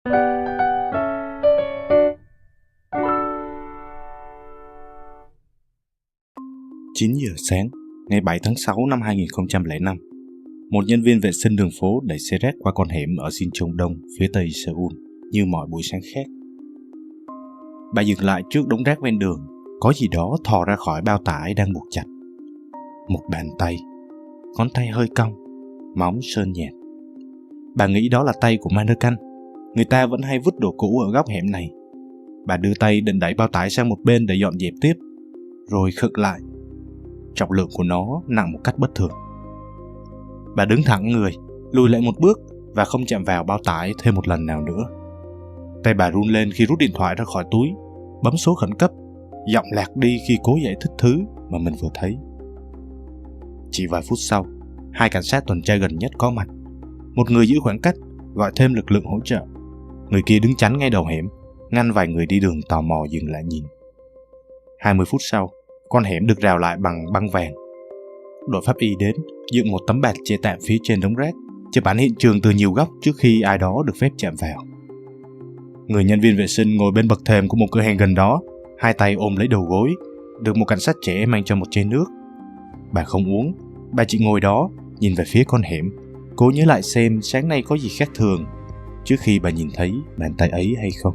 9 giờ sáng, ngày 7 tháng 6 năm 2005, một nhân viên vệ sinh đường phố đẩy xe rác qua con hẻm ở Sinchon Đông, phía tây Seoul, như mọi buổi sáng khác. Bà dừng lại trước đống rác ven đường, có gì đó thò ra khỏi bao tải đang buộc chặt. Một bàn tay, ngón tay hơi cong, móng sơn nhạt. Bà nghĩ đó là tay của mannequin. Người ta vẫn hay vứt đồ cũ ở góc hẻm này. Bà đưa tay định đẩy bao tải sang một bên để dọn dẹp tiếp, rồi khựng lại. Trọng lượng của nó nặng một cách bất thường. Bà đứng thẳng người, lùi lại một bước và không chạm vào bao tải thêm một lần nào nữa. Tay bà run lên khi rút điện thoại ra khỏi túi, bấm số khẩn cấp, giọng lạc đi khi cố giải thích thứ mà mình vừa thấy. Chỉ vài phút sau, 2 cảnh sát tuần tra gần nhất có mặt. Một người giữ khoảng cách, gọi thêm lực lượng hỗ trợ. Người kia đứng chắn ngay đầu hẻm, ngăn vài người đi đường tò mò dừng lại nhìn. 20 phút sau, con hẻm được rào lại bằng băng vàng. Đội pháp y đến, dựng một tấm bạt che tạm phía trên đống rác, chụp ảnh hiện trường từ nhiều góc trước khi ai đó được phép chạm vào. Người nhân viên vệ sinh ngồi bên bậc thềm của một cửa hàng gần đó, 2 tay ôm lấy đầu gối, được một cảnh sát trẻ mang cho một chén nước. Bà không uống, bà chỉ ngồi đó, nhìn về phía con hẻm, cố nhớ lại xem sáng nay có gì khác thường, trước khi bà nhìn thấy bàn tay ấy hay không.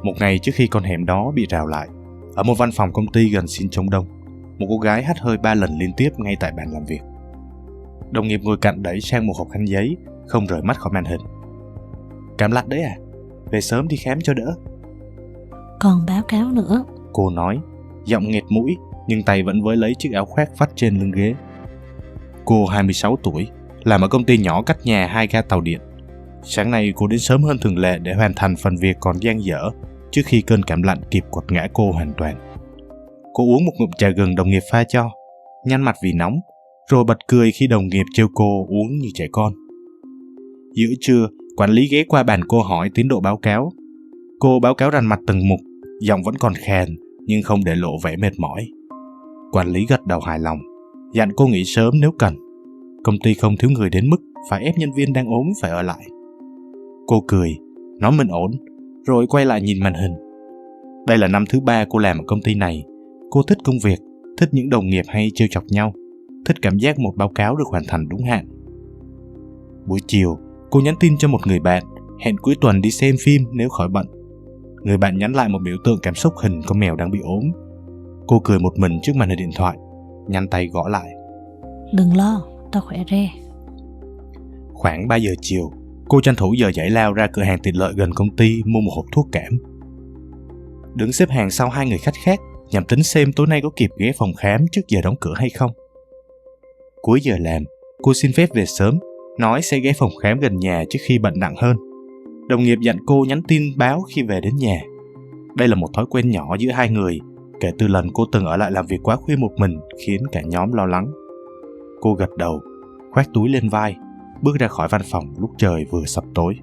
Một ngày trước khi con hẻm đó bị rào lại, ở một văn phòng công ty gần Sinchon Đông, một cô gái hắt hơi 3 lần liên tiếp ngay tại bàn làm việc. Đồng nghiệp ngồi cạnh đẩy sang một hộp khăn giấy, không rời mắt khỏi màn hình. Cảm lạnh đấy à? Về sớm đi khám cho đỡ. Còn báo cáo nữa, cô nói, giọng nghẹt mũi nhưng tay vẫn với lấy chiếc áo khoác vắt trên lưng ghế. Cô 26 tuổi, làm ở công ty nhỏ cách nhà 2 ga tàu điện. Sáng nay cô đến sớm hơn thường lệ để hoàn thành phần việc còn dang dở trước khi cơn cảm lạnh kịp quật ngã cô hoàn toàn. Cô uống một ngụm trà gừng đồng nghiệp pha cho, nhăn mặt vì nóng, rồi bật cười khi đồng nghiệp trêu cô uống như trẻ con. Giữa trưa, quản lý ghé qua bàn cô hỏi tiến độ báo cáo. Cô báo cáo rành mạch từng mục, giọng vẫn còn khàn nhưng không để lộ vẻ mệt mỏi. Quản lý gật đầu hài lòng, dặn cô nghỉ sớm nếu cần. Công ty không thiếu người đến mức phải ép nhân viên đang ốm phải ở lại. Cô cười, nói mình ổn, rồi quay lại nhìn màn hình. Đây là năm thứ 3 cô làm ở công ty này. Cô thích công việc, thích những đồng nghiệp hay trêu chọc nhau, thích cảm giác một báo cáo được hoàn thành đúng hạn. Buổi chiều, cô nhắn tin cho một người bạn, hẹn cuối tuần đi xem phim nếu khỏi bận. Người bạn nhắn lại một biểu tượng cảm xúc hình con mèo đang bị ốm. Cô cười một mình trước màn hình điện thoại, nhanh tay gõ lại. Đừng lo, tao khỏe re. Khoảng 3 giờ chiều, cô tranh thủ giờ giải lao ra cửa hàng tiện lợi gần công ty mua một hộp thuốc cảm. Đứng xếp hàng sau 2 người khách khác nhằm tính xem tối nay có kịp ghé phòng khám trước giờ đóng cửa hay không. Cuối giờ làm, cô xin phép về sớm, nói sẽ ghé phòng khám gần nhà trước khi bận nặng hơn. Đồng nghiệp dặn cô nhắn tin báo khi về đến nhà. Đây là một thói quen nhỏ giữa 2 người, kể từ lần cô từng ở lại làm việc quá khuya một mình khiến cả nhóm lo lắng. Cô gật đầu, khoác túi lên vai, bước ra khỏi văn phòng lúc trời vừa sập tối.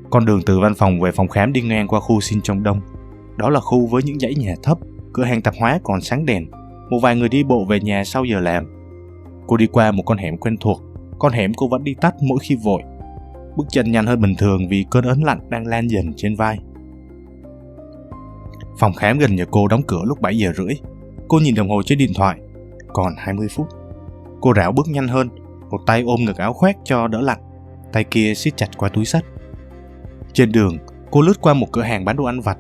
Con đường từ văn phòng về phòng khám đi ngang qua khu Sinchon Đông. Đó là khu với những dãy nhà thấp, cửa hàng tạp hóa còn sáng đèn, một vài người đi bộ về nhà sau giờ làm. Cô đi qua một con hẻm quen thuộc, con hẻm cô vẫn đi tắt mỗi khi vội. Bước chân nhanh hơn bình thường vì cơn ớn lạnh đang lan dần trên vai. Phòng khám gần nhà cô đóng cửa lúc 7 giờ rưỡi. Cô nhìn đồng hồ trên điện thoại, còn 20 phút. Cô rảo bước nhanh hơn, một tay ôm ngực áo khoác cho đỡ lạnh, tay kia siết chặt qua túi xách. Trên đường, cô lướt qua một cửa hàng bán đồ ăn vặt,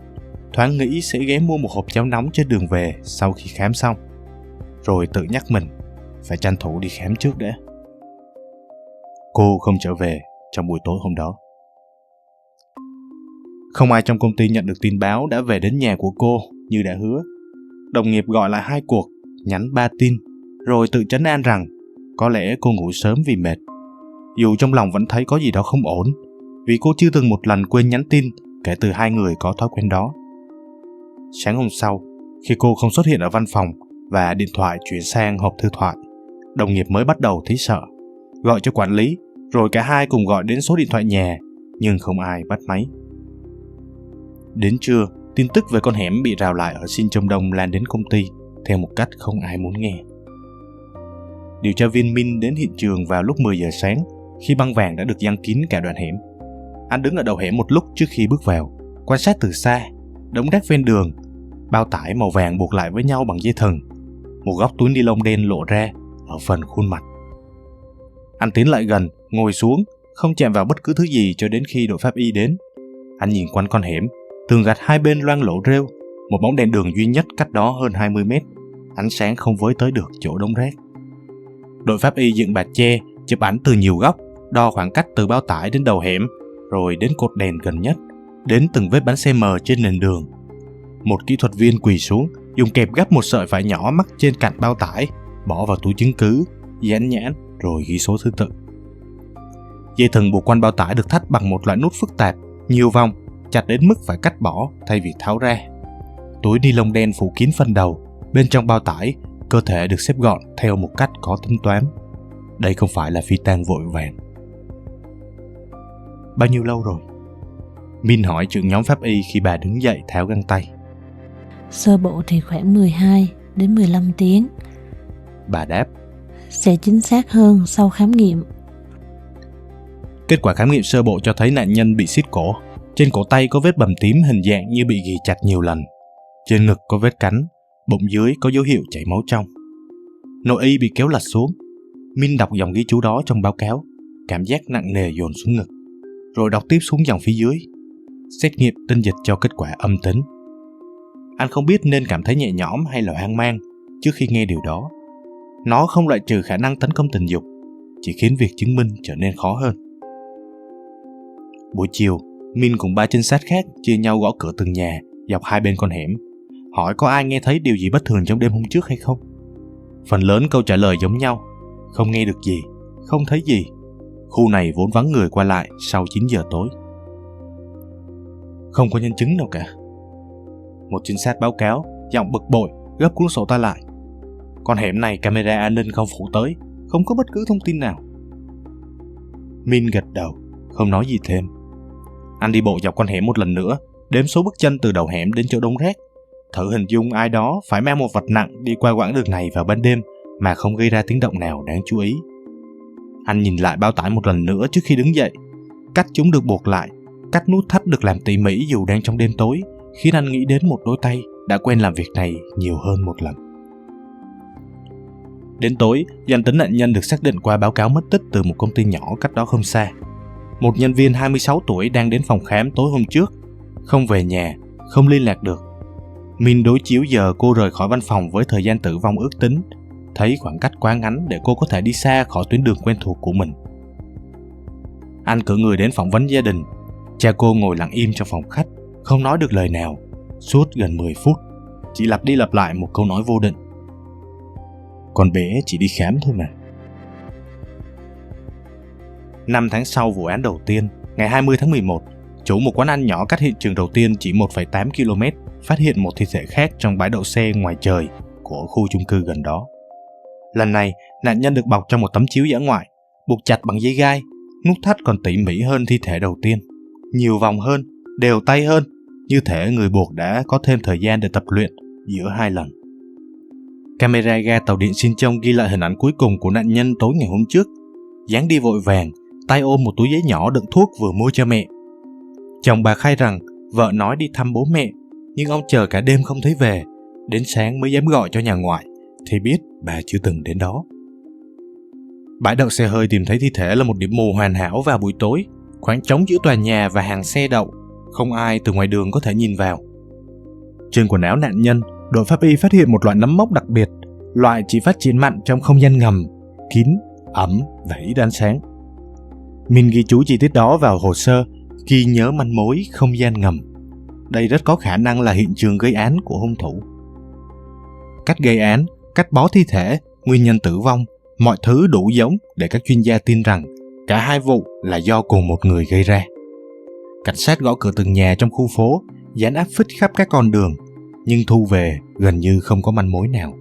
thoáng nghĩ sẽ ghé mua một hộp cháo nóng trên đường về sau khi khám xong. Rồi tự nhắc mình phải tranh thủ đi khám trước đã. Cô không trở về trong buổi tối hôm đó. Không ai trong công ty nhận được tin báo đã về đến nhà của cô như đã hứa. Đồng nghiệp gọi lại 2 cuộc, nhắn 3 tin, rồi tự trấn an rằng có lẽ cô ngủ sớm vì mệt. Dù trong lòng vẫn thấy có gì đó không ổn, vì cô chưa từng một lần quên nhắn tin kể từ 2 người có thói quen đó. Sáng hôm sau, khi cô không xuất hiện ở văn phòng và điện thoại chuyển sang hộp thư thoại, đồng nghiệp mới bắt đầu thấy sợ. Gọi cho quản lý, rồi cả hai cùng gọi đến số điện thoại nhà, nhưng không ai bắt máy. Đến trưa, tin tức về con hẻm bị rào lại ở Sinchon Đông lan đến công ty theo một cách không ai muốn nghe. Điều tra viên Min đến hiện trường vào lúc 10 giờ sáng khi băng vàng đã được giăng kín cả đoạn hẻm. Anh đứng ở đầu hẻm một lúc trước khi bước vào, quan sát từ xa, đống rác ven đường, bao tải màu vàng buộc lại với nhau bằng dây thừng, một góc túi ni lông đen lộ ra ở phần khuôn mặt. Anh tiến lại gần, ngồi xuống, không chạm vào bất cứ thứ gì cho đến khi đội pháp y đến. Anh nhìn quanh con hẻm, tường gạch hai bên loang lổ rêu, một bóng đèn đường duy nhất cách đó hơn 20 mét, ánh sáng không với tới được chỗ đống rác. Đội pháp y dựng bạt che, chụp ảnh từ nhiều góc, đo khoảng cách từ bao tải đến đầu hẻm, rồi đến cột đèn gần nhất, đến từng vết bánh xe mờ trên nền đường. Một kỹ thuật viên quỳ xuống, dùng kẹp gấp một sợi vải nhỏ mắc trên cạnh bao tải, bỏ vào túi chứng cứ, dán nhãn, rồi ghi số thứ tự. Dây thừng buộc quanh bao tải được thắt bằng một loại nút phức tạp, nhiều vòng, chặt đến mức phải cắt bỏ thay vì tháo ra. Túi ni lông đen phủ kín phần đầu, bên trong bao tải, cơ thể được xếp gọn theo một cách có tính toán. Đây không phải là phi tang vội vàng. Bao nhiêu lâu rồi? Min hỏi trưởng nhóm pháp y khi bà đứng dậy tháo găng tay. Sơ bộ thì khoảng 12 đến 15 tiếng. Bà đáp. Sẽ chính xác hơn sau khám nghiệm. Kết quả khám nghiệm sơ bộ cho thấy nạn nhân bị xiết cổ. Trên cổ tay có vết bầm tím hình dạng như bị ghì chặt nhiều lần. Trên ngực có vết cắn, bụng dưới có dấu hiệu chảy máu trong. Nội y bị kéo lật xuống. Min đọc dòng ghi chú đó trong báo cáo, cảm giác nặng nề dồn xuống ngực, rồi đọc tiếp xuống dòng phía dưới. Xét nghiệm tinh dịch cho kết quả âm tính. Anh không biết nên cảm thấy nhẹ nhõm hay là hoang mang trước khi nghe điều đó. Nó không loại trừ khả năng tấn công tình dục, chỉ khiến việc chứng minh trở nên khó hơn. Buổi chiều, Min cùng 3 trinh sát khác chia nhau gõ cửa từng nhà dọc hai bên con hẻm, hỏi có ai nghe thấy điều gì bất thường trong đêm hôm trước hay không. Phần lớn câu trả lời giống nhau: không nghe được gì, không thấy gì. Khu này vốn vắng người qua lại sau 9 giờ tối. Không có nhân chứng nào cả. Một trinh sát báo cáo, giọng bực bội, gấp cuốn sổ tay lại. Con hẻm này camera an ninh không phủ tới, không có bất cứ thông tin nào. Min gật đầu, không nói gì thêm. Anh đi bộ dọc con hẻm một lần nữa, đếm số bước chân từ đầu hẻm đến chỗ đống rác, thử hình dung ai đó phải mang một vật nặng đi qua quãng đường này vào ban đêm mà không gây ra tiếng động nào đáng chú ý. Anh nhìn lại bao tải một lần nữa trước khi đứng dậy. Cách chúng được buộc lại, cách nút thắt được làm tỉ mỉ dù đang trong đêm tối, khiến anh nghĩ đến một đôi tay đã quen làm việc này nhiều hơn một lần. Đến tối, danh tính nạn nhân được xác định qua báo cáo mất tích từ một công ty nhỏ cách đó không xa. Một nhân viên 26 tuổi đang đến phòng khám tối hôm trước, không về nhà, không liên lạc được. Min đối chiếu giờ cô rời khỏi văn phòng với thời gian tử vong ước tính, thấy khoảng cách quá ngắn để cô có thể đi xa khỏi tuyến đường quen thuộc của mình. Anh cử người đến phỏng vấn gia đình. Cha cô ngồi lặng im trong phòng khách, không nói được lời nào, suốt gần 10 phút, chỉ lặp đi lặp lại một câu nói vô định. Con bé chỉ đi khám thôi mà. 5 tháng sau vụ án đầu tiên, ngày 20 tháng 11, chủ một quán ăn nhỏ cách hiện trường đầu tiên chỉ 1,8 km phát hiện một thi thể khác trong bãi đậu xe ngoài trời của khu chung cư gần đó. Lần này, nạn nhân được bọc trong một tấm chiếu dã ngoại, buộc chặt bằng dây gai, nút thắt còn tỉ mỉ hơn thi thể đầu tiên, nhiều vòng hơn, đều tay hơn, như thể người buộc đã có thêm thời gian để tập luyện giữa hai lần. Camera ga tàu điện Sinchon ghi lại hình ảnh cuối cùng của nạn nhân tối ngày hôm trước, dáng đi vội vàng, tay ôm một túi giấy nhỏ đựng thuốc vừa mua cho mẹ. Chồng bà khai rằng vợ nói đi thăm bố mẹ, nhưng ông chờ cả đêm không thấy về, đến sáng mới dám gọi cho nhà ngoại, thì biết bà chưa từng đến đó. Bãi đậu xe hơi tìm thấy thi thể là một điểm mù hoàn hảo vào buổi tối, khoảng trống giữa tòa nhà và hàng xe đậu, không ai từ ngoài đường có thể nhìn vào. Trên quần áo nạn nhân, đội pháp y phát hiện một loại nấm mốc đặc biệt, loại chỉ phát triển mạnh trong không gian ngầm, kín, ẩm và ít ánh sáng. Min ghi chú chi tiết đó vào hồ sơ, ghi nhớ manh mối không gian ngầm. Đây rất có khả năng là hiện trường gây án của hung thủ. Cách gây án, cách bó thi thể, nguyên nhân tử vong, mọi thứ đủ giống để các chuyên gia tin rằng cả hai vụ là do cùng một người gây ra. Cảnh sát gõ cửa từng nhà trong khu phố, dán áp phích khắp các con đường, nhưng thu về gần như không có manh mối nào.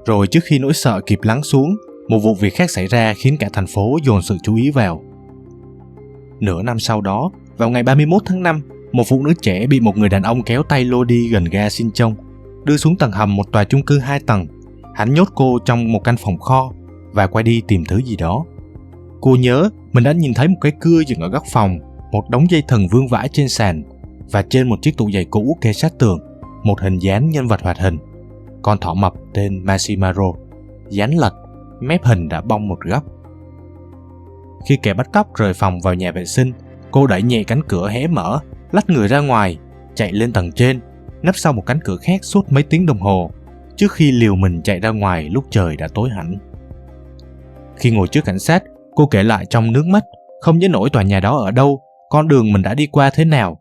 Rồi trước khi nỗi sợ kịp lắng xuống, một vụ việc khác xảy ra khiến cả thành phố dồn sự chú ý vào. Nửa năm sau đó, vào ngày 31 tháng 5, một phụ nữ trẻ bị một người đàn ông kéo tay lôi đi gần ga Sinchon, đưa xuống tầng hầm một tòa chung cư 2 tầng. Hắn nhốt cô trong một căn phòng kho và quay đi tìm thứ gì đó. Cô nhớ mình đã nhìn thấy một cái cưa dựng ở góc phòng, một đống dây thừng vương vãi trên sàn, và trên một chiếc tủ giày cũ kê sát tường, một hình dán nhân vật hoạt hình, con thỏ mập tên Masimaro, dán lật, mép hình đã bong một góc. Khi kẻ bắt cóc rời phòng vào nhà vệ sinh, cô đẩy nhẹ cánh cửa hé mở, lách người ra ngoài, chạy lên tầng trên, nấp sau một cánh cửa khác suốt mấy tiếng đồng hồ, trước khi liều mình chạy ra ngoài lúc trời đã tối hẳn. Khi ngồi trước cảnh sát, cô kể lại trong nước mắt, không nhớ nổi tòa nhà đó ở đâu, con đường mình đã đi qua thế nào.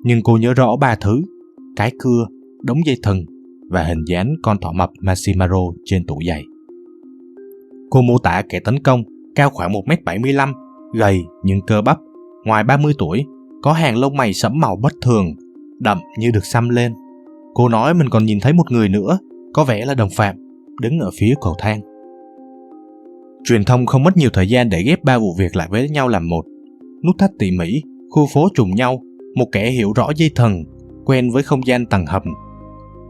Nhưng cô nhớ rõ 3 thứ: cái cưa, đống dây thừng và hình dán con thỏ mập Masimaro trên tủ giày. Cô mô tả kẻ tấn công cao khoảng 1m75, gầy nhưng cơ bắp, ngoài 30 tuổi, có hàng lông mày sẫm màu bất thường, đậm như được xăm lên. Cô nói mình còn nhìn thấy một người nữa, có vẻ là đồng phạm, đứng ở phía cầu thang. Truyền thông không mất nhiều thời gian để ghép 3 vụ việc lại với nhau làm một. Nút thắt tỉ mỉ, khu phố trùng nhau, một kẻ hiểu rõ dây thừng, quen với không gian tầng hầm.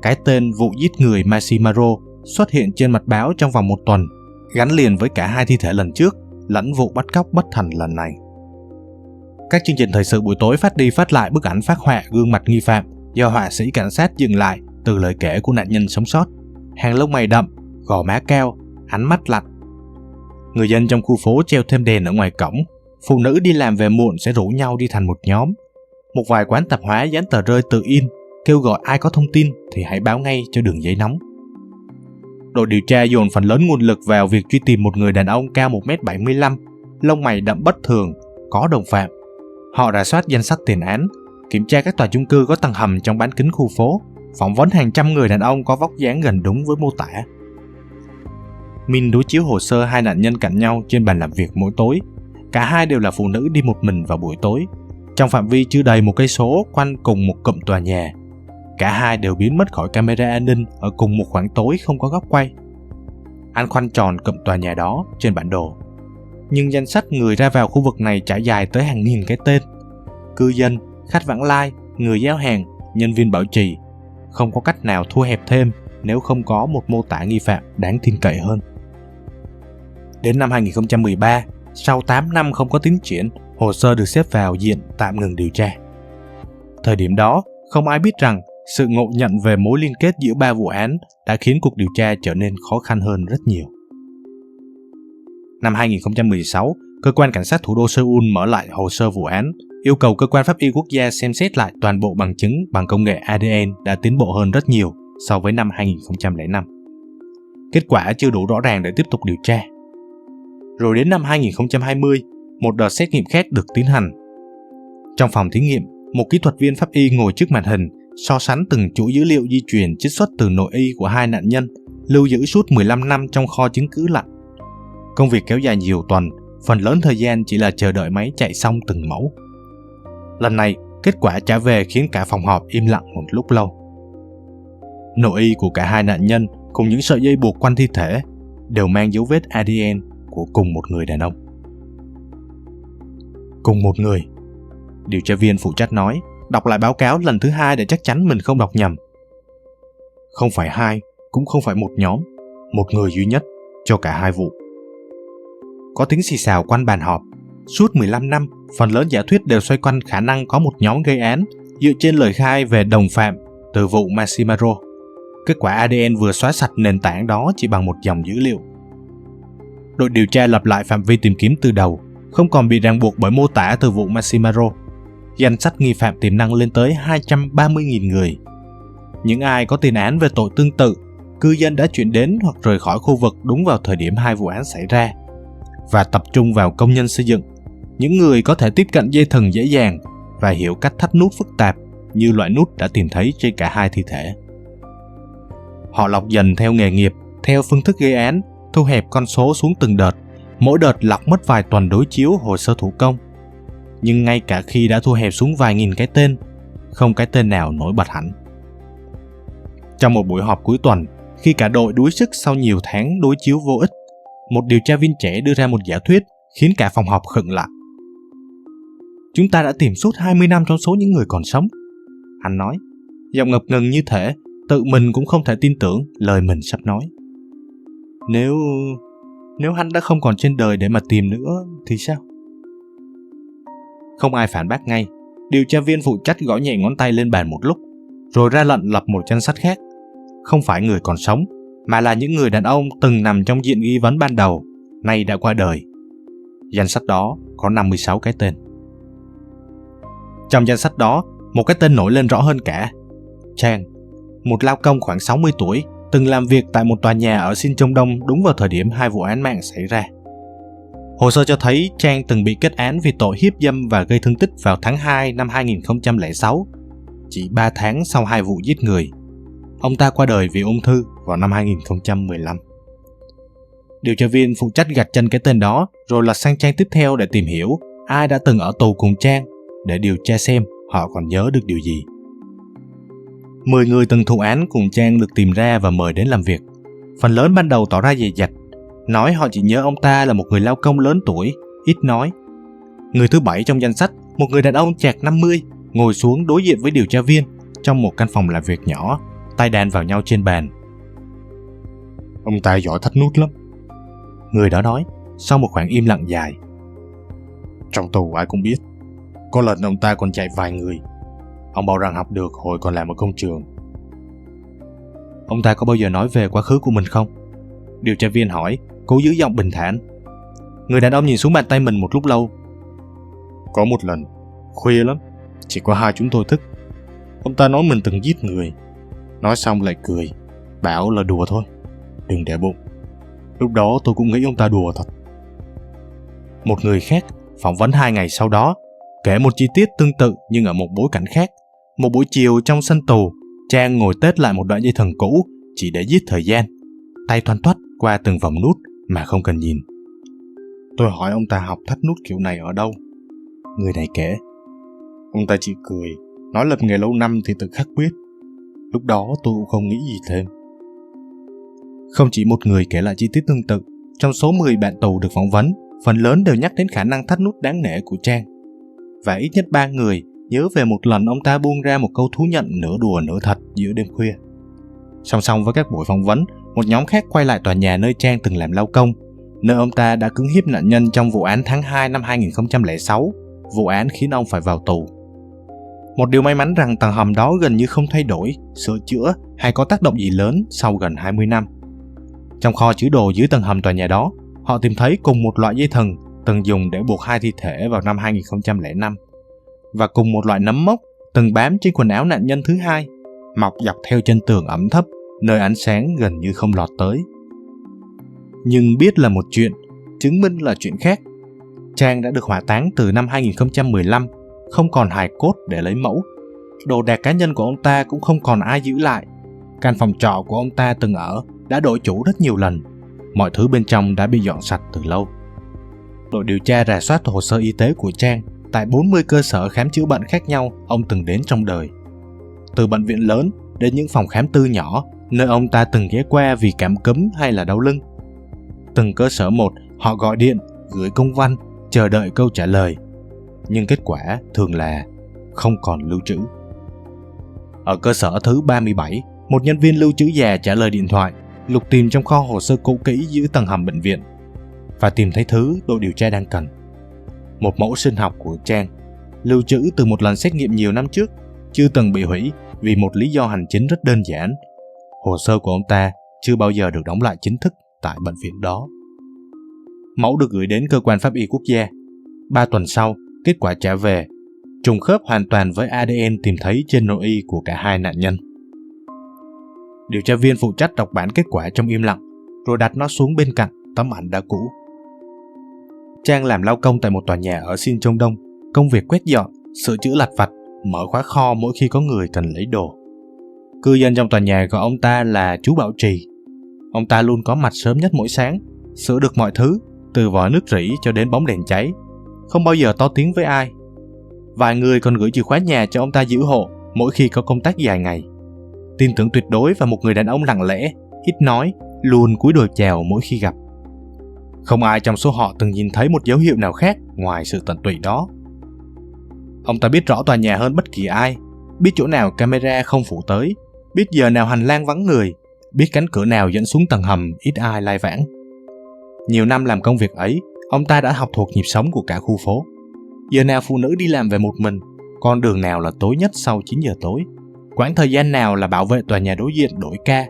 Cái tên vụ giết người Masimaro xuất hiện trên mặt báo trong vòng 1 tuần, gắn liền với cả 2 thi thể lần trước, lẫn vụ bắt cóc bất thành lần này. Các chương trình thời sự buổi tối phát đi phát lại bức ảnh phác họa gương mặt nghi phạm do họa sĩ cảnh sát dựng lại từ lời kể của nạn nhân sống sót. Hàng lông mày đậm, gò má cao, ánh mắt lạnh. Người dân trong khu phố treo thêm đèn ở ngoài cổng. Phụ nữ đi làm về muộn sẽ rủ nhau đi thành một nhóm. Một vài quán tạp hóa dán tờ rơi tự in, kêu gọi ai có thông tin thì hãy báo ngay cho đường dây nóng. Đội điều tra dồn phần lớn nguồn lực vào việc truy tìm một người đàn ông cao 1m75, lông mày đậm bất thường, có đồng phạm. Họ rà soát danh sách tiền án, kiểm tra các tòa chung cư có tầng hầm trong bán kính khu phố, phỏng vấn hàng trăm người đàn ông có vóc dáng gần đúng với mô tả. Min đối chiếu hồ sơ 2 nạn nhân cạnh nhau trên bàn làm việc mỗi tối. Cả hai đều là phụ nữ đi một mình vào buổi tối, trong phạm vi chưa đầy 1 cây số quanh cùng một cụm tòa nhà. Cả hai đều biến mất khỏi camera an ninh ở cùng một khoảng tối không có góc quay. Anh khoanh tròn cụm tòa nhà đó trên bản đồ. Nhưng danh sách người ra vào khu vực này trải dài tới hàng nghìn cái tên. Cư dân, khách vãng lai, người giao hàng, nhân viên bảo trì. Không có cách nào thu hẹp thêm nếu không có một mô tả nghi phạm đáng tin cậy hơn. Đến năm 2013, sau 8 năm không có tiến triển, hồ sơ được xếp vào diện tạm ngừng điều tra. Thời điểm đó, không ai biết rằng sự ngộ nhận về mối liên kết giữa 3 vụ án đã khiến cuộc điều tra trở nên khó khăn hơn rất nhiều. Năm 2016, cơ quan cảnh sát thủ đô Seoul mở lại hồ sơ vụ án, yêu cầu cơ quan pháp y quốc gia xem xét lại toàn bộ bằng chứng bằng công nghệ ADN đã tiến bộ hơn rất nhiều so với năm 2005. Kết quả chưa đủ rõ ràng để tiếp tục điều tra. Rồi đến năm 2020, một đợt xét nghiệm khác được tiến hành. Trong phòng thí nghiệm, một kỹ thuật viên pháp y ngồi trước màn hình, so sánh từng chuỗi dữ liệu di truyền trích xuất từ nội y của 2 nạn nhân, lưu giữ suốt 15 năm trong kho chứng cứ lạnh. Công việc kéo dài nhiều tuần, phần lớn thời gian chỉ là chờ đợi máy chạy xong từng mẫu. Lần này, kết quả trả về khiến cả phòng họp im lặng một lúc lâu. Nội y của cả 2 nạn nhân cùng những sợi dây buộc quanh thi thể đều mang dấu vết ADN của cùng một người đàn ông. Cùng một người, điều tra viên phụ trách nói, đọc lại báo cáo lần thứ 2 để chắc chắn mình không đọc nhầm. Không phải 2, cũng không phải một nhóm, một người duy nhất cho cả 2 vụ. Có tiếng xì xào quanh bàn họp. Suốt 15 năm, phần lớn giả thuyết đều xoay quanh khả năng có một nhóm gây án dựa trên lời khai về đồng phạm từ vụ Masimaro. Kết quả ADN vừa xóa sạch nền tảng đó chỉ bằng một dòng dữ liệu. Đội điều tra lập lại phạm vi tìm kiếm từ đầu, không còn bị ràng buộc bởi mô tả từ vụ Masimaro. Danh sách nghi phạm tiềm năng lên tới 230.000 người. Những ai có tiền án về tội tương tự, cư dân đã chuyển đến hoặc rời khỏi khu vực đúng vào thời điểm 2 vụ án xảy ra, và tập trung vào công nhân xây dựng, những người có thể tiếp cận dây thừng dễ dàng và hiểu cách thắt nút phức tạp như loại nút đã tìm thấy trên cả 2 thi thể. Họ lọc dần theo nghề nghiệp, theo phương thức gây án, thu hẹp con số xuống từng đợt, mỗi đợt lọc mất vài tuần đối chiếu hồ sơ thủ công. Nhưng ngay cả khi đã thu hẹp xuống vài nghìn cái tên, không cái tên nào nổi bật hẳn. Trong một buổi họp cuối tuần, khi cả đội đuối sức sau nhiều tháng đối chiếu vô ích, một điều tra viên trẻ đưa ra một giả thuyết khiến cả phòng họp khựng lại. Chúng ta đã tìm suốt 20 năm trong số những người còn sống. Anh nói, giọng ngập ngừng như thể tự mình cũng không thể tin tưởng lời mình sắp nói. Nếu hắn đã không còn trên đời để mà tìm nữa thì sao? Không ai phản bác ngay. Điều tra viên phụ trách gõ nhẹ ngón tay lên bàn một lúc, rồi ra lệnh lập một danh sách khác. Không phải người còn sống, mà là những người đàn ông từng nằm trong diện nghi vấn ban đầu, nay đã qua đời. Danh sách đó có 56 cái tên. Trong danh sách đó, một cái tên nổi lên rõ hơn cả. Chang, một lao công khoảng 60 tuổi, từng làm việc tại một tòa nhà ở Sin Trung Đông đúng vào thời điểm 2 vụ án mạng xảy ra. Hồ sơ cho thấy Chang từng bị kết án vì tội hiếp dâm và gây thương tích vào tháng 2 năm 2006, chỉ 3 tháng sau 2 vụ giết người. Ông ta qua đời vì ung thư vào năm 2015. Điều tra viên phụ trách gạch chân cái tên đó, rồi lật sang trang tiếp theo để tìm hiểu ai đã từng ở tù cùng Chang, để điều tra xem họ còn nhớ được điều gì. 10 người từng thụ án cùng Chang được tìm ra và mời đến làm việc. Phần lớn ban đầu tỏ ra dè dặt, nói họ chỉ nhớ ông ta là một người lao công lớn tuổi, ít nói. Người thứ 7 trong danh sách, một người đàn ông chạc 50, ngồi xuống đối diện với điều tra viên trong một căn phòng làm việc nhỏ, tay đan vào nhau trên bàn. Ông ta giỏi thắt nút lắm, người đó nói sau một khoảng im lặng dài. Trong tù ai cũng biết, có lần ông ta còn chạy vài người. Ông bảo rằng học được hồi còn làm ở công trường. Ông ta có bao giờ nói về quá khứ của mình không? Điều tra viên hỏi, cố giữ giọng bình thản. Người đàn ông nhìn xuống bàn tay mình một lúc lâu. Có một lần, khuya lắm, chỉ có hai chúng tôi thức. Ông ta nói mình từng giết người. Nói xong lại cười, bảo là đùa thôi, đừng để bụng. Lúc đó tôi cũng nghĩ ông ta đùa thật. Một người khác, phỏng vấn 2 ngày sau đó, kể một chi tiết tương tự nhưng ở một bối cảnh khác. Một buổi chiều trong sân tù, Chang ngồi tết lại một đoạn dây thừng cũ chỉ để giết thời gian, tay thoăn thoắt qua từng vòng nút mà không cần nhìn. Tôi hỏi ông ta học thắt nút kiểu này ở đâu. Người này kể. Ông ta chỉ cười, nói lập nghề lâu năm thì tự khắc biết. Lúc đó tôi cũng không nghĩ gì thêm. Không chỉ một người kể lại chi tiết tương tự, trong số 10 bạn tù được phỏng vấn, phần lớn đều nhắc đến khả năng thắt nút đáng nể của Chang. Và ít nhất 3 người nhớ về một lần ông ta buông ra một câu thú nhận nửa đùa nửa thật giữa đêm khuya. Song song với các buổi phỏng vấn, một nhóm khác quay lại tòa nhà nơi Chang từng làm lao công, nơi ông ta đã cưỡng hiếp nạn nhân trong vụ án tháng 2 năm 2006, vụ án khiến ông phải vào tù. Một điều may mắn rằng tầng hầm đó gần như không thay đổi, sửa chữa hay có tác động gì lớn sau gần 20 năm. Trong kho chứa đồ dưới tầng hầm tòa nhà đó, họ tìm thấy cùng một loại dây thừng từng dùng để buộc 2 thi thể vào năm 2005 và cùng một loại nấm mốc từng bám trên quần áo nạn nhân thứ hai, mọc dọc theo chân tường ẩm thấp, nơi ánh sáng gần như không lọt tới. Nhưng biết là một chuyện, chứng minh là chuyện khác. Chang đã được hỏa táng từ năm 2015, không còn hài cốt để lấy mẫu. Đồ đạc cá nhân của ông ta cũng không còn ai giữ lại. Căn phòng trọ của ông ta từng ở đã đổi chủ rất nhiều lần. Mọi thứ bên trong đã bị dọn sạch từ lâu. Đội điều tra rà soát hồ sơ y tế của Chang tại 40 cơ sở khám chữa bệnh khác nhau ông từng đến trong đời. Từ bệnh viện lớn đến những phòng khám tư nhỏ, nơi ông ta từng ghé qua vì cảm cúm hay là đau lưng. Từng cơ sở một, họ gọi điện, gửi công văn, chờ đợi câu trả lời. Nhưng kết quả thường là không còn lưu trữ. Ở cơ sở thứ 37, một nhân viên lưu trữ già trả lời điện thoại, lục tìm trong kho hồ sơ cũ kỹ dưới tầng hầm bệnh viện và tìm thấy thứ đội điều tra đang cần. Một mẫu sinh học của Chang, lưu trữ từ một lần xét nghiệm nhiều năm trước, chưa từng bị hủy vì một lý do hành chính rất đơn giản. Hồ sơ của ông ta chưa bao giờ được đóng lại chính thức tại bệnh viện đó. Mẫu được gửi đến cơ quan pháp y quốc gia. 3 tuần sau, kết quả trả về, trùng khớp hoàn toàn với ADN tìm thấy trên nội y của cả hai nạn nhân. Điều tra viên phụ trách đọc bản kết quả trong im lặng, rồi đặt nó xuống bên cạnh tấm ảnh đã cũ. Chang làm lao công tại một tòa nhà ở Sin Trung Đông, công việc quét dọn, sửa chữa lặt vặt, mở khóa kho mỗi khi có người cần lấy đồ. Cư dân trong tòa nhà gọi ông ta là chú Bảo Trì. Ông ta luôn có mặt sớm nhất mỗi sáng, sửa được mọi thứ, từ vòi nước rỉ cho đến bóng đèn cháy, không bao giờ to tiếng với ai. Vài người còn gửi chìa khóa nhà cho ông ta giữ hộ mỗi khi có công tác dài ngày. Tin tưởng tuyệt đối vào một người đàn ông lặng lẽ, ít nói, luôn cúi đầu chào mỗi khi gặp. Không ai trong số họ từng nhìn thấy một dấu hiệu nào khác ngoài sự tận tụy đó. Ông ta biết rõ tòa nhà hơn bất kỳ ai, biết chỗ nào camera không phủ tới, biết giờ nào hành lang vắng người, biết cánh cửa nào dẫn xuống tầng hầm ít ai lai vãng. Nhiều năm làm công việc ấy, ông ta đã học thuộc nhịp sống của cả khu phố. Giờ nào phụ nữ đi làm về một mình, con đường nào là tối nhất sau 9 giờ tối, quãng thời gian nào là bảo vệ tòa nhà đối diện đổi ca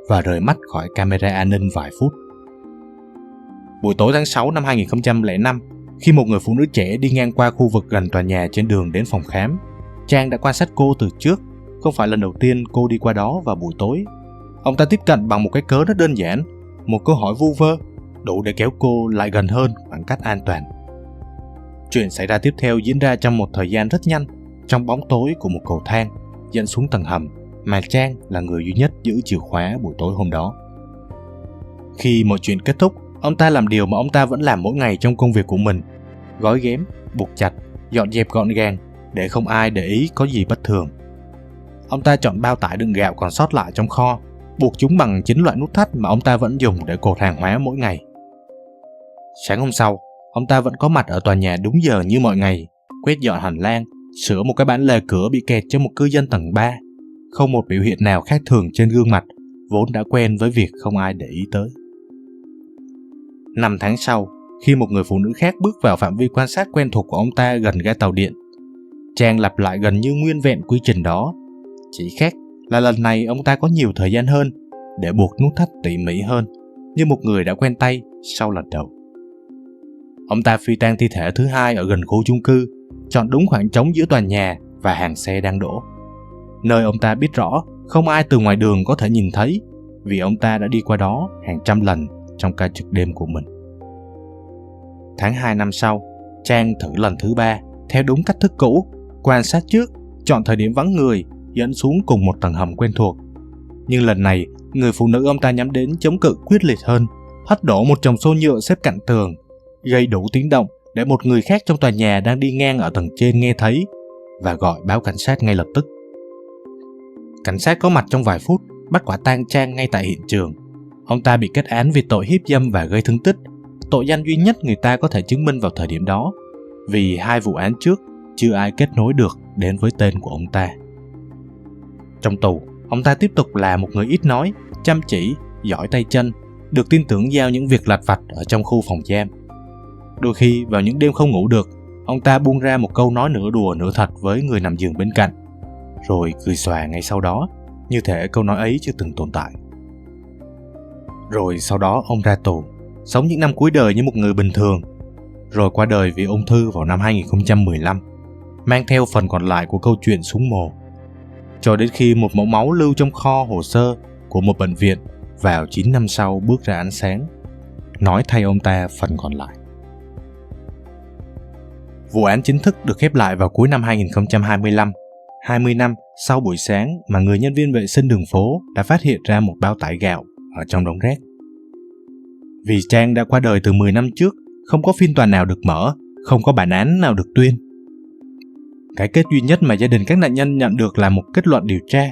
và rời mắt khỏi camera an ninh vài phút. Buổi tối tháng 6 năm 2005, khi một người phụ nữ trẻ đi ngang qua khu vực gần tòa nhà trên đường đến phòng khám, Trang đã quan sát cô từ trước. Không phải lần đầu tiên cô đi qua đó vào buổi tối. Ông ta tiếp cận bằng một cái cớ rất đơn giản, một câu hỏi vu vơ, đủ để kéo cô lại gần hơn khoảng cách an toàn. Chuyện xảy ra tiếp theo diễn ra trong một thời gian rất nhanh, trong bóng tối của một cầu thang dẫn xuống tầng hầm mà Trang là người duy nhất giữ chìa khóa buổi tối hôm đó. Khi mọi chuyện kết thúc, ông ta làm điều mà ông ta vẫn làm mỗi ngày trong công việc của mình: gói ghém, buộc chặt, dọn dẹp gọn gàng để không ai để ý có gì bất thường. Ông ta chọn bao tải đựng gạo còn sót lại trong kho, buộc chúng bằng chính loại nút thắt mà ông ta vẫn dùng để cột hàng hóa mỗi ngày. Sáng hôm sau, ông ta vẫn có mặt ở tòa nhà đúng giờ như mọi ngày, quét dọn hành lang, sửa một cái bản lề cửa bị kẹt cho một cư dân tầng 3. Không một biểu hiện nào khác thường trên gương mặt, vốn đã quen với việc không ai để ý tới. 5 tháng sau, khi một người phụ nữ khác bước vào phạm vi quan sát quen thuộc của ông ta gần ga tàu điện, Trang lặp lại gần như nguyên vẹn quy trình đó. Chỉ khác là lần này ông ta có nhiều thời gian hơn để buộc nút thắt tỉ mỉ hơn, như một người đã quen tay sau lần đầu. Ông ta phi tang thi thể thứ hai ở gần khu chung cư, chọn đúng khoảng trống giữa tòa nhà và hàng xe đang đổ, nơi ông ta biết rõ không ai từ ngoài đường có thể nhìn thấy, vì ông ta đã đi qua đó hàng trăm lần trong ca trực đêm của mình. Tháng 2 năm sau, Trang thử lần thứ 3 theo đúng cách thức cũ, quan sát trước, chọn thời điểm vắng người, dẫn xuống cùng một tầng hầm quen thuộc. Nhưng lần này, người phụ nữ ông ta nhắm đến chống cự quyết liệt hơn, hất đổ một chồng xô nhựa xếp cạnh tường, gây đủ tiếng động để một người khác trong tòa nhà đang đi ngang ở tầng trên nghe thấy và gọi báo cảnh sát ngay lập tức. Cảnh sát có mặt trong vài phút, bắt quả tang Trang ngay tại hiện trường. Ông ta bị kết án vì tội hiếp dâm và gây thương tích, tội danh duy nhất người ta có thể chứng minh vào thời điểm đó, vì 2 vụ án trước chưa ai kết nối được đến với tên của ông ta. Trong tù, ông ta tiếp tục là một người ít nói, chăm chỉ, giỏi tay chân, được tin tưởng giao những việc lặt vặt ở trong khu phòng giam. Đôi khi vào những đêm không ngủ được, ông ta buông ra một câu nói nửa đùa nửa thật với người nằm giường bên cạnh, rồi cười xòa ngay sau đó, như thể câu nói ấy chưa từng tồn tại. Rồi sau đó ông ra tù, sống những năm cuối đời như một người bình thường, rồi qua đời vì ung thư vào năm 2015, mang theo phần còn lại của câu chuyện xuống mồ. Cho đến khi một mẫu máu lưu trong kho hồ sơ của một bệnh viện vào 9 năm sau bước ra ánh sáng, nói thay ông ta phần còn lại. Vụ án chính thức được khép lại vào cuối năm 2025, 20 năm sau buổi sáng mà người nhân viên vệ sinh đường phố đã phát hiện ra một bao tải gạo ở trong đống rác. Vì Trang đã qua đời từ 10 năm trước, không có phiên tòa nào được mở, không có bản án nào được tuyên. Cái kết duy nhất mà gia đình các nạn nhân nhận được là một kết luận điều tra,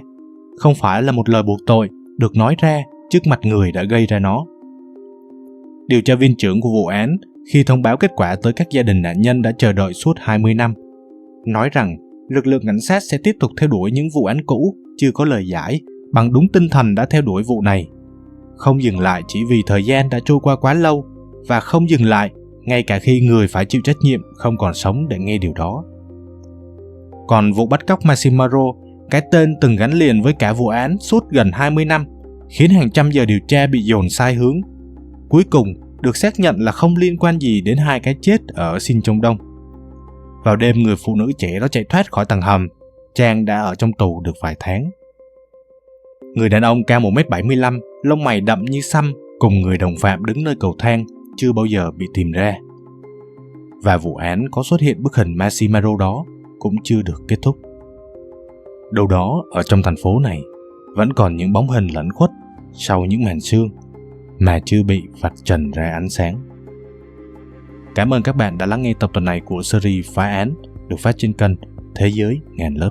không phải là một lời buộc tội được nói ra trước mặt người đã gây ra nó. Điều tra viên trưởng của vụ án khi thông báo kết quả tới các gia đình nạn nhân đã chờ đợi suốt 20 năm, nói rằng lực lượng cảnh sát sẽ tiếp tục theo đuổi những vụ án cũ chưa có lời giải bằng đúng tinh thần đã theo đuổi vụ này. Không dừng lại chỉ vì thời gian đã trôi qua quá lâu, và không dừng lại ngay cả khi người phải chịu trách nhiệm không còn sống để nghe điều đó. Còn vụ bắt cóc Massimaro, cái tên từng gắn liền với cả vụ án suốt gần 20 năm, khiến hàng trăm giờ điều tra bị dồn sai hướng, cuối cùng được xác nhận là không liên quan gì đến 2 cái chết ở Sin Trung Đông. Vào đêm người phụ nữ trẻ đó chạy thoát khỏi tầng hầm, Trang đã ở trong tù được vài tháng. Người đàn ông cao 1m75, lông mày đậm như săm cùng người đồng phạm đứng nơi cầu thang chưa bao giờ bị tìm ra. Và vụ án có xuất hiện bức hình Massimaro đó cũng chưa được kết thúc. Đâu đó ở trong thành phố này vẫn còn những bóng hình lẩn khuất sau những màn sương mà chưa bị vạch trần ra ánh sáng. Cảm ơn các bạn đã lắng nghe tập tuần này của series phá án được phát trên kênh Thế Giới Ngàn Lớp.